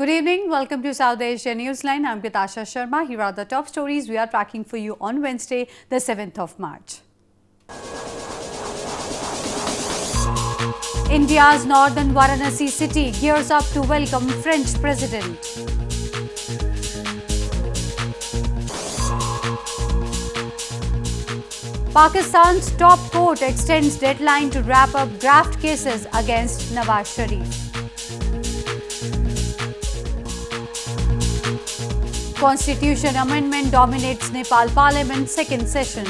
Good evening. Welcome to South Asia Newsline. I'm Asia Sharma. Here are the top stories we are tracking for you on Wednesday, the 7th of March. India's northern Varanasi city gears up to welcome French President. Pakistan's top court extends deadline to wrap up graft cases against Nawaz Sharif. Constitution amendment dominates Nepal Parliament second session.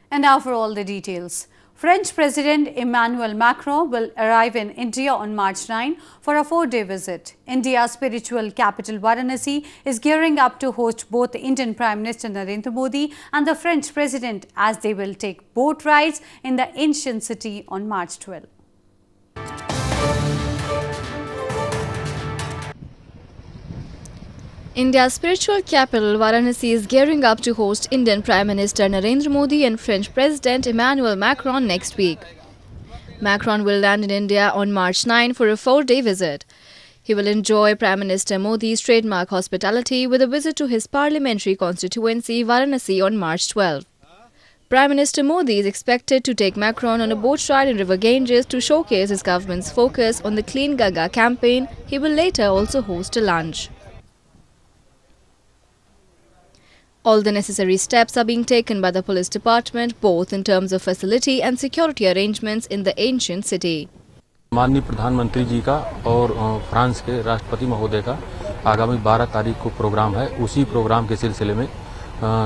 And now for all the details. French President Emmanuel Macron will arrive in India on March 9 for a 4-day visit. India's spiritual capital Varanasi is gearing up to host both Indian Prime Minister Narendra Modi and the French President as they will take boat rides in the ancient city on March 12. India's spiritual capital Varanasi is gearing up to host Indian Prime Minister Narendra Modi and French President Emmanuel Macron next week. Macron will land in India on March 9 for a 4-day visit. He will enjoy Prime Minister Modi's trademark hospitality with a visit to his parliamentary constituency Varanasi on March 12. Prime Minister Modi is expected to take Macron on a boat ride in River Ganges to showcase his government's focus on the Clean Ganga campaign. He will later also host a lunch. All the necessary steps are being taken by the police department, both in terms of facility and security arrangements in the ancient city. माननीय प्रधानमंत्री जी का और France के राष्ट्रपति महोदय का आगामी 12 तारीख को प्रोग्राम है। उसी प्रोग्राम के सिलसिले में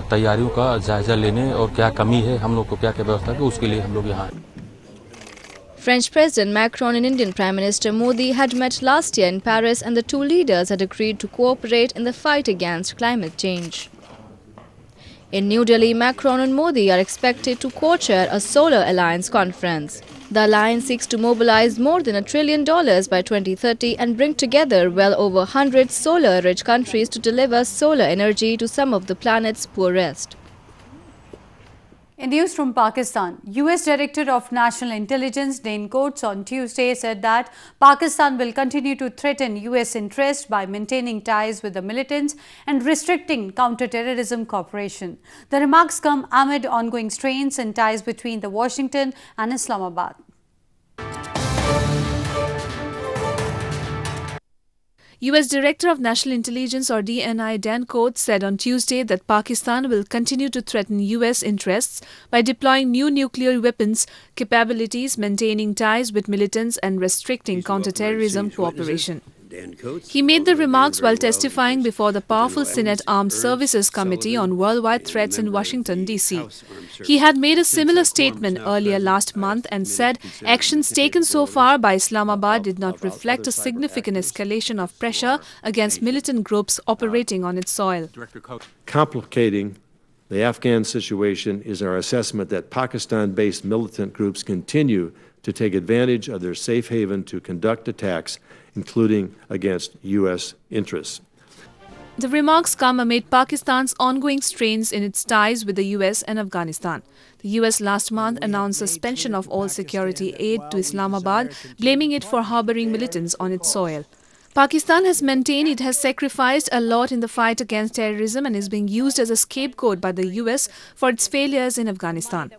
तैयारियों का जायजा लेने और क्या कमी है, हम लोग को क्या व्यवस्था है, उसके लिए हम लोग यहाँ हैं। French President Macron and Indian Prime Minister Modi had met last year in Paris, and the two leaders had agreed to cooperate in the fight against climate change. In New Delhi, Macron and Modi are expected to co-chair a Solar Alliance conference. The alliance seeks to mobilize more than $1 trillion by 2030 and bring together well over 100 solar-rich countries to deliver solar energy to some of the planet's poorest. In news from Pakistan, US Director of National Intelligence Dane Coates on Tuesday said that Pakistan will continue to threaten US interests by maintaining ties with the militants and restricting counter-terrorism cooperation. The remarks come amid ongoing strains and ties between the Washington and Islamabad. U.S. Director of National Intelligence or DNI Dan Coates said on Tuesday that Pakistan will continue to threaten U.S. interests by deploying new nuclear weapons capabilities, maintaining ties with militants and restricting counterterrorism cooperation. He made the remarks while testifying before the powerful Senate Armed Services Committee on Worldwide Threats in Washington, D.C. He had made a similar statement earlier last month and said actions taken so far by Islamabad did not reflect a significant escalation of pressure against militant groups operating on its soil. Complicating the Afghan situation is our assessment that Pakistan-based militant groups continue to take advantage of their safe haven to conduct attacks, including against U.S. interests. The remarks come amid Pakistan's ongoing strains in its ties with the U.S. and Afghanistan. The U.S. last month announced suspension of all security aid to Islamabad, blaming it for harboring militants on its soil. Pakistan has maintained it has sacrificed a lot in the fight against terrorism and is being used as a scapegoat by the U.S. for its failures in Afghanistan.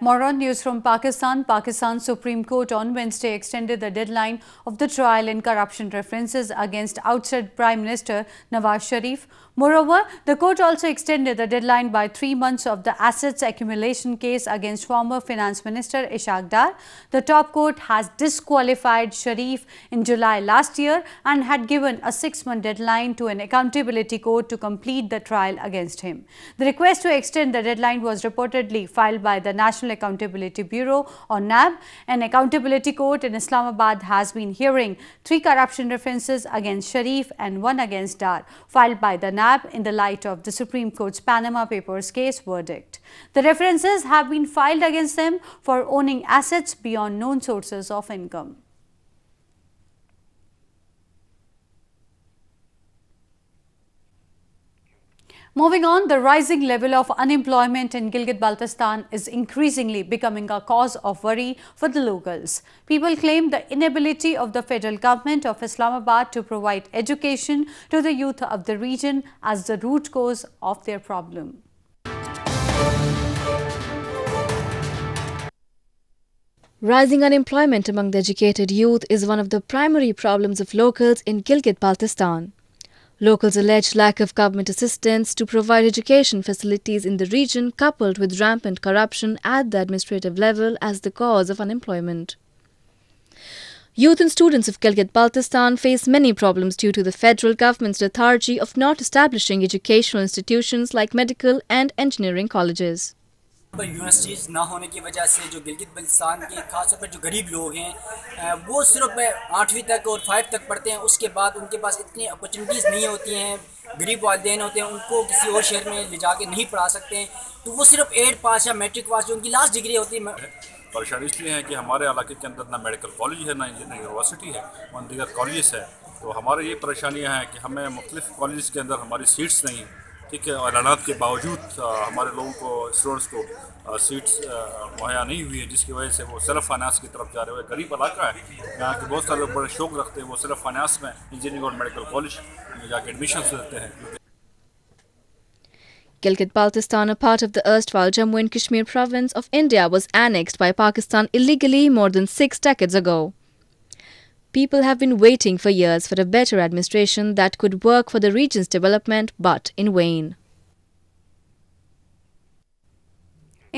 More on news from Pakistan. Pakistan's Supreme Court on Wednesday extended the deadline of the trial in corruption references against ousted Prime Minister Nawaz Sharif. Moreover, the court also extended the deadline by 3 months of the assets accumulation case against former Finance Minister Ishaq Dar. The top court has disqualified Sharif in July last year and had given a 6-month deadline to an accountability court to complete the trial against him. The request to extend the deadline was reportedly filed by the National Accountability Bureau or NAB. An accountability court in Islamabad has been hearing 3 corruption references against Sharif and 1 against Dar, filed by the NAB in the light of the Supreme Court's Panama Papers case verdict. The references have been filed against them for owning assets beyond known sources of income. Moving on, the rising level of unemployment in Gilgit-Baltistan is increasingly becoming a cause of worry for the locals. People claim the inability of the federal government of Islamabad to provide education to the youth of the region as the root cause of their problem. Rising unemployment among the educated youth is one of the primary problems of locals in Gilgit-Baltistan. Locals allege lack of government assistance to provide education facilities in the region, coupled with rampant corruption at the administrative level as the cause of unemployment. Youth and students of Gilgit-Baltistan face many problems due to the federal government's lethargy of not establishing educational institutions like medical and engineering colleges. Universities ना होने की वजह से जो गिलगित बल्तिस्तान के खासतौर पर जो गरीब लोग हैं वो सिर्फ 8वीं तक और 5 तक पढ़ते हैं। उसके बाद उनके पास इतनी अपॉर्चुनिटीज़ नहीं होती हैं, गरीब वालिदैन होते हैं, उनको किसी और शहर में ले जाके नहीं पढ़ा सकते हैं, तो वो सिर्फ 8 पास या मैट्रिक पास जो उनकी लास्ट डिग्री होती है। परेशानी इसलिए है कि हमारे इलाके के अंदर ना मेडिकल कॉलेज है, ना इंजीनियरिंग यूनिवर्सिटी है, ना दीगर कॉलेज है। तो हमारे ये परेशानियाँ हैं कि हमें मुख्तलिफ कॉलेज के अंदर हमारी सीट्स नहीं, ठीक है, और ऐलानात के बावजूद हमारे लोगों को, स्टूडेंट्स को सीट्स मुहैया नहीं हुई है, जिसकी वजह से वो सेल्फ फाइनेंस की तरफ जा रहे हुए। गरीब इलाका है, यहाँ के बहुत सारे लोग बड़े शौक रखते हैं, वो सेल्फ फाइनेंस में इंजीनियरिंग और मेडिकल कॉलेज में जाके एडमिशन लेते हैं। Gilgit-Baltistan, a part of the erstwhile Jammu and Kashmir province of India, was annexed by Pakistan illegally more than 6 decades ago. People have been waiting for years for a better administration that could work for the region's development, but in vain.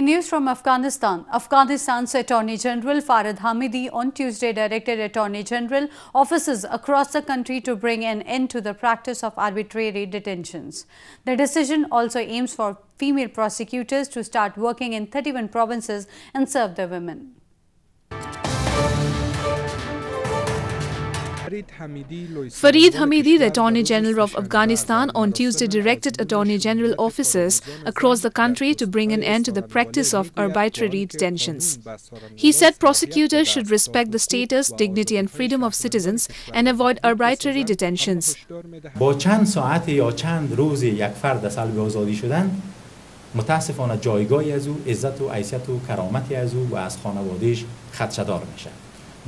In news from Afghanistan, Afghanistan's Attorney General Farhad Hamidi on Tuesday directed Attorney General offices across the country to bring an end to the practice of arbitrary detentions. The decision also aims for female prosecutors to start working in 31 provinces and serve the women. Farid Hamidi, the Attorney General of Afghanistan, on Tuesday directed Attorney General offices across the country to bring an end to the practice of arbitrary detentions. He said prosecutors should respect the status, dignity and freedom of citizens and avoid arbitrary detentions. با چند ساعت یا چند روز یک فرد سلب آزادی شدن متاسفانه جایگاهی از او، عزت و حیثیت و کرامتی از او و از خانواده‌اش خدشه‌دار میشه.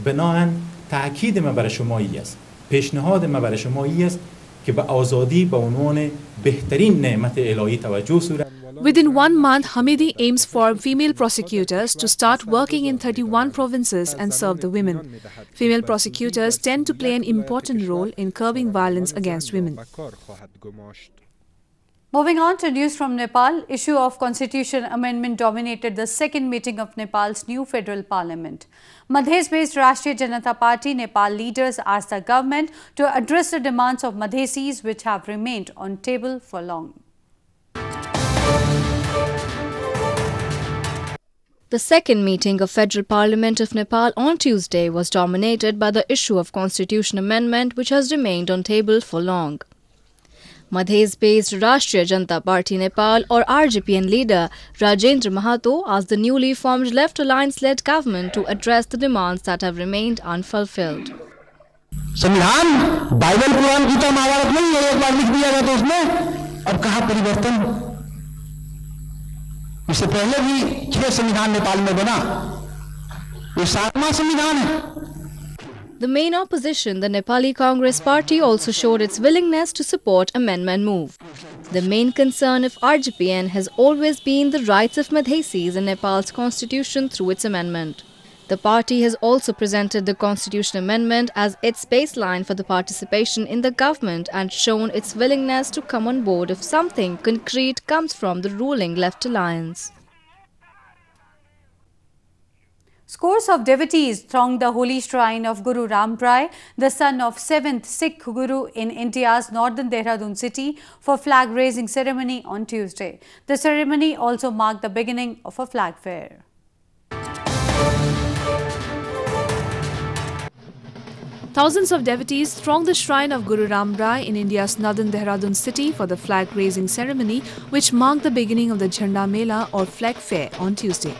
بنابراین تأکید من برای شما است، پیشنهاد من برای شما است که به آزادی به عنوان بهترین نعمت الهی توجه صورت. Within 1 month, Hamidi aims for female prosecutors to start working in 31 provinces and serve the women. Female prosecutors tend to play an important role in curbing violence against women. Moving on to news from Nepal, issue of constitution amendment dominated the second meeting of Nepal's new federal parliament. Madhes-based Rashtriya Janata Party Nepal leaders asked the government to address the demands of Madhesis which have remained on table for long. The second meeting of Federal Parliament of Nepal on Tuesday was dominated by the issue of constitution amendment which has remained on table for long. Madhes-based Rashtriya Janata Party Nepal or RJPN leader Rajendra Mahato asked the newly formed Left Alliance-led government to address the demands that have remained unfulfilled. संविधान Bible Quran Gita Mahabharat नहीं है, एक बार लिख दिया गया तो उसमें अब कहाँ परिवर्तन हो? इससे पहले भी 6 संविधान नेपाल में बना, ये 7वां संविधान है। The main opposition, the Nepali Congress Party, also showed its willingness to support amendment move. The main concern of RJPN has always been the rights of Madhesis in Nepal's constitution through its amendment. The party has also presented the constitution amendment as its baseline for the participation in the government and shown its willingness to come on board if something concrete comes from the ruling Left Alliance. Scores of devotees thronged the holy shrine of Guru Ram Rai, the son of 7th Sikh Guru in India's northern Dehradun city, for flag-raising ceremony on Tuesday. The ceremony also marked the beginning of a flag fair. Thousands of devotees thronged the shrine of Guru Ram Rai in India's northern Dehradun city for the flag-raising ceremony, which marked the beginning of the Jhanda Mela or flag fair on Tuesday.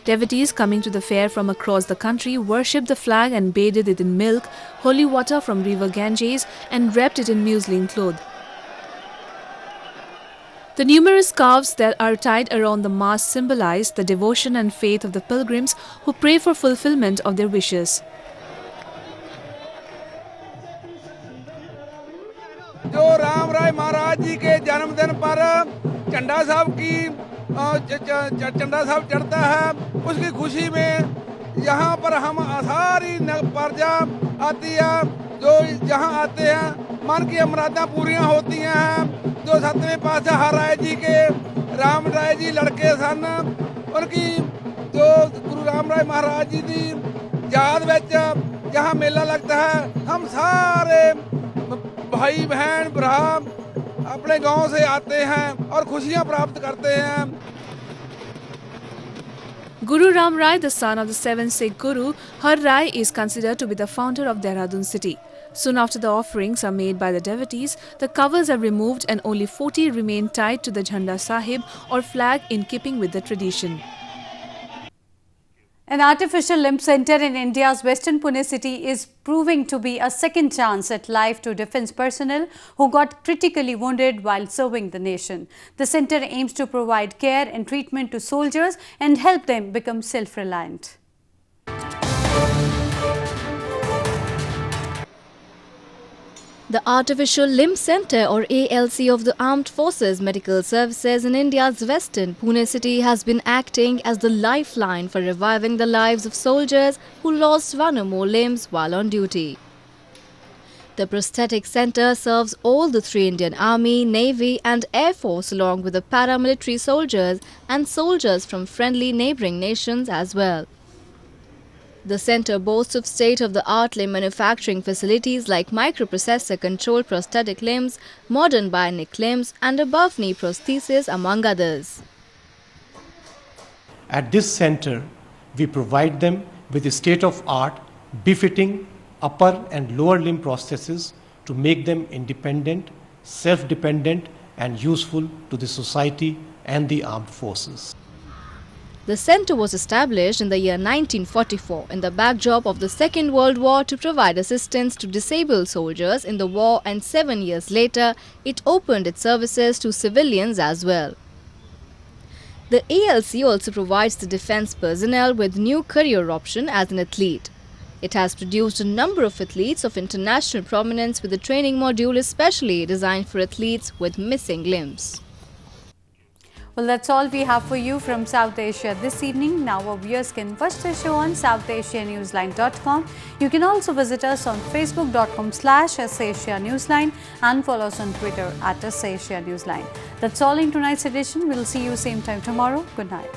Devotees coming to the fair from across the country worshipped the flag and bathed it in milk, holy water from river Ganges, and wrapped it in muslin cloth. The numerous scarves that are tied around the mast symbolize the devotion and faith of the pilgrims who pray for fulfillment of their wishes. जो राम राय महाराज जी के जन्मदिन पर झंडा साहब की झंडा साहब चढ़ता है, उसकी खुशी में यहाँ पर हम सारी प्रजा आती है, जो यहाँ आते हैं मन की मुरादें पूरियाँ होती हैं। जो 7वें पातशाह राय जी के राम राय जी लड़के सन, उनकी जो गुरु राम राय महाराज जी की याद में यहाँ मेला लगता है। हम सारे भाई बहन भरा अपने गांव से आते हैं और खुशियां प्राप्त करते हैं। Guru Ram Rai, the son of the 7th Sikh Guru, Har Rai is considered to be the founder of Dehradun city. Soon after the offerings are made by the devotees, the covers are removed and only 40 remain tied to the Jhanda Sahib or flag in keeping with the tradition. An artificial limb center in India's western Pune city is proving to be a second chance at life to defence personnel who got critically wounded while serving the nation. The center aims to provide care and treatment to soldiers and help them become self-reliant. The Artificial Limb Centre or ALC of the Armed Forces Medical Services in India's western Pune city has been acting as the lifeline for reviving the lives of soldiers who lost one or more limbs while on duty. The prosthetic centre serves all the 3 Indian Army, Navy and Air Force along with the paramilitary soldiers and soldiers from friendly neighbouring nations as well. The centre boasts of state-of-the-art limb manufacturing facilities like microprocessor-controlled prosthetic limbs, modern bionic limbs and above-knee prosthesis among others. At this centre, we provide them with state-of-art, befitting upper and lower limb prostheses to make them independent, self-dependent and useful to the society and the armed forces. The centre was established in the year 1944 in the backdrop of the Second World War to provide assistance to disabled soldiers in the war, and 7 years later it opened its services to civilians as well. The ALC also provides the defence personnel with new career option as an athlete. It has produced a number of athletes of international prominence with a training module especially designed for athletes with missing limbs. Well, that's all we have for you from South Asia this evening. Now our viewers can watch the show on SouthAsiaNewsline.com. You can also visit us on Facebook.com/Asia Newsline and follow us on Twitter @Asia Newsline. That's all in tonight's edition. We'll see you same time tomorrow. Good night.